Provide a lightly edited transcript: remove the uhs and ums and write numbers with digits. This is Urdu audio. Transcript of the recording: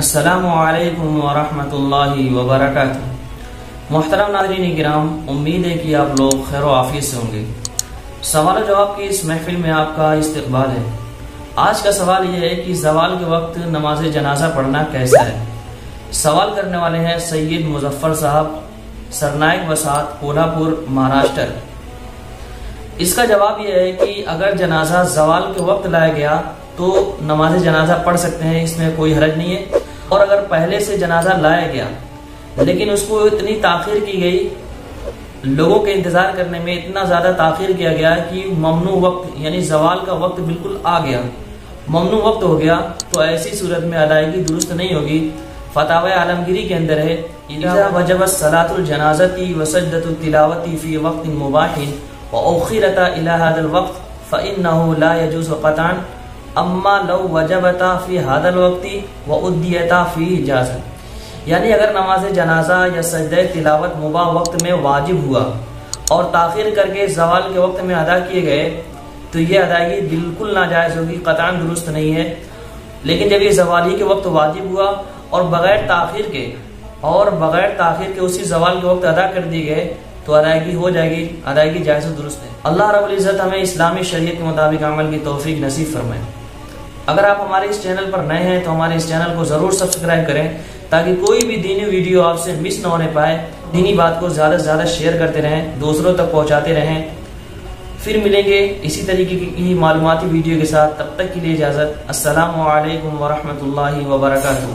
السلام علیکم ورحمۃ اللہ وبرکاتہ۔ محترم ناظرین کرام، امید ہے کہ آپ لوگ خیر و عافیت سے ہوں گے۔ سوال و جواب کی اس محفل میں آپ کا استقبال ہے۔ آج کا سوال یہ ہے کہ زوال کے وقت نماز جنازہ پڑھنا کیسا ہے؟ سوال کرنے والے ہیں سید مظفر صاحب، سرنائک وسات، کولہاپور، مہاراشٹر۔ اس کا جواب یہ ہے کہ اگر جنازہ زوال کے وقت لایا گیا تو نماز جنازہ پڑھ سکتے ہیں، اس میں کوئی حرج نہیں ہے۔ اور اگر پہلے سے جنازہ لایا گیا لیکن اس کو اتنی تاخیر کی گئی، لوگوں کے انتظار کرنے میں اتنا زیادہ تاخیر کیا گیا کہ ممنوع وقت یعنی زوال کا وقت بالکل آ گیا، ممنوع وقت ہو گیا، تو ایسی صورت میں ادائیگی درست نہیں ہوگی۔ فتاوی عالمگیری کے اندر ہے اذا وجبت صلاۃ الجنازۃ وسجدۃ التلاوۃ فی وقت مباح واخرت الی هذا الوقت فانه لا يجوز قطعا اما لو وجبتا فی هذا الوقت وادیتا فی جاز۔ یعنی اگر نماز جنازہ یا سجدہ تلاوت مباح وقت میں واجب ہوا اور تاخیر کر کے زوال کے وقت میں ادا کیے گئے تو یہ ادائیگی بالکل ناجائز ہوگی، قطعا درست نہیں ہے۔ لیکن جب یہ زوالی کے وقت واجب ہوا اور بغیر تاخیر کے اسی زوال کے وقت ادا کر دی گئے تو ادائیگی ہو جائے گی، ادائیگی جائز و درست ہے۔ اللہ رب العزت ہمیں اسلامی شریعت کے مطابق عمل کی توفیق نصیب فرمائے۔ اگر آپ ہمارے اس چینل پر نئے ہیں تو ہمارے اس چینل کو ضرور سبسکرائب کریں تاکہ کوئی بھی دینی ویڈیو آپ سے مس نہ ہونے پائے۔ دینی بات کو زیادہ سے زیادہ شیئر کرتے رہیں، دوسروں تک پہنچاتے رہیں۔ پھر ملیں گے اسی طریقے کی معلوماتی ویڈیو کے ساتھ، تب تک کے لیے اجازت۔ السلام علیکم ورحمۃ اللہ وبرکاتہ۔